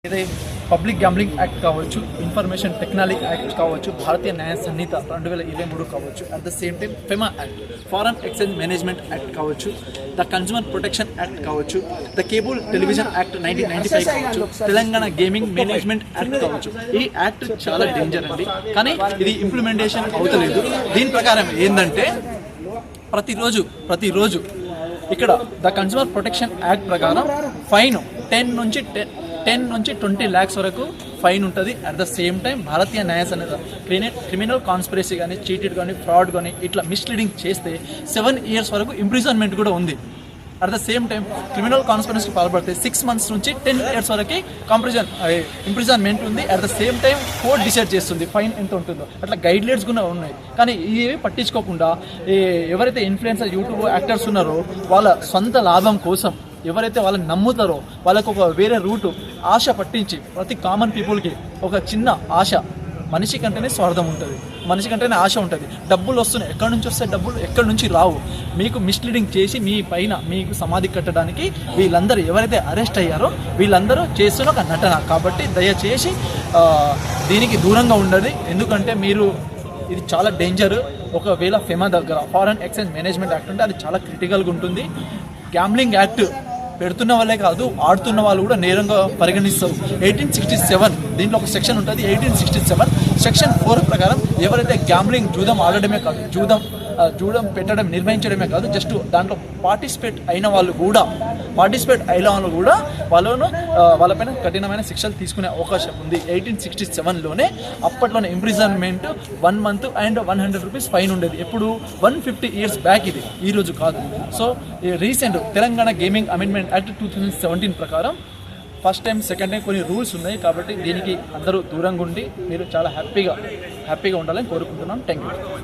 ఇది public gambling act కావచ్చు, information technology act కావచ్చు, భారతీయ న్యాయ సంహిత 2023 కావచ్చు, at the same time FEMA act, foreign exchange management act కావచ్చు, ద కన్స్యూమర్ ప్రొటెక్షన్ యాక్ట్ కావచ్చు, ద కేబుల్ టెలివిజన్ యాక్ట్ 1995 కావచ్చు, తెలంగాణ గేమింగ్ మేనేజ్మెంట్ యాక్ట్ కావచ్చు. ఈ యాక్ట్ చాలా డేంజర్ అండి, కానీ ఇది ఇంప్లిమెంటేషన్ అవుతలేదు. దీని ప్రకారం ఏంటంటే ప్రతిరోజు ఇక్కడ ద కన్స్యూమర్ ప్రొటెక్షన్ యాక్ట్ ప్రకారం ఫైన్ 10 నుంచి 20 lakhs వరకు ఫైన్ ఉంటుంది. అట్ ద సేమ్ టైం భారతీయ న్యాయ సంహిత క్రిమినల్ కాన్స్పిరసీ కానీ, చీటెడ్ కానీ, ఫ్రాడ్ కానీ ఇట్లా మిస్లీడింగ్ చేస్తే 7 years వరకు ఇంప్రిజన్మెంట్ కూడా ఉంది. At the same time criminal కాన్స్పిరసీకి పాల్పడితే 6 months నుంచి 10 years వరకు ఇంప్రిజన్మెంట్ ఉంది. At the same time court decide చేస్తుంది ఫైన్ ఎంత ఉంటుందో. అట్లా గైడ్ లైన్స్ కూడా ఉన్నాయి, కానీ ఇవి పట్టించుకోకుండా ఎవరైతే ఇన్ఫ్లుయెన్సర్, యూట్యూబ్ యాక్టర్స్ ఉన్నారో వాళ్ళ సొంత లాభం కోసం ఎవరైతే వాళ్ళని నమ్ముతారో వాళ్ళకు ఒక వేరే రూటు ఆశ పట్టించి ప్రతి కామన్ పీపుల్కి ఒక చిన్న ఆశ, మనిషి కంటేనే స్వార్థం ఉంటుంది, మనిషి కంటేనే ఆశ ఉంటుంది. డబ్బులు వస్తున్నాయి, ఎక్కడి నుంచి వస్తాయి డబ్బులు, ఎక్కడి నుంచి రావు. మీకు మిస్లీడింగ్ చేసి మీ పైన మీకు సమాధి కట్టడానికి వీళ్ళందరూ ఎవరైతే అరెస్ట్ అయ్యారో వీళ్ళందరూ చేస్తున్న ఒక నటన. కాబట్టి దయచేసి దీనికి దూరంగా ఉండదు, ఎందుకంటే మీరు ఇది చాలా డేంజర్. ఒకవేళ ఫెమా దగ్గర ఫారెన్ ఎక్స్చేంజ్ మేనేజ్మెంట్ యాక్ట్ ఉంటే అది చాలా క్రిటికల్గా ఉంటుంది. గ్యాంబ్లింగ్ యాక్ట్ పెడుతున్న వాళ్ళే కాదు, ఆడుతున్న వాళ్ళు కూడా నేరంగా పరిగణిస్తారు. 1867 దీంట్లో ఒక సెక్షన్ ఉంటుంది. 1867 సెక్షన్ 4 ప్రకారం ఎవరైతే గ్యాంబ్లింగ్ జూదం ఆడడమే కాదు, జూదం పెట్టడం నిర్వహించడమే కాదు, జస్ట్ దాంట్లో పార్టిసిపేట్ అయిన వాళ్ళు కూడా వాళ్ళపైన కఠినమైన శిక్షలు తీసుకునే అవకాశం ఉంది. 1867లోనే అప్పట్లోనే imprisonment 1 month and 100 rupees fine ఉండేది. ఎప్పుడు 150 years బ్యాక్, ఇది ఈ రోజు కాదు. So recent Telangana gaming amendment act 2017 ప్రకారం ఫస్ట్ టైం, సెకండ్ టైం కొన్ని రూల్స్ ఉన్నాయి. కాబట్టి దీనికి అందరూ దూరంగా ఉండి మీరు చాలా హ్యాపీగా ఉండాలని కోరుకుంటున్నాం. Thank you.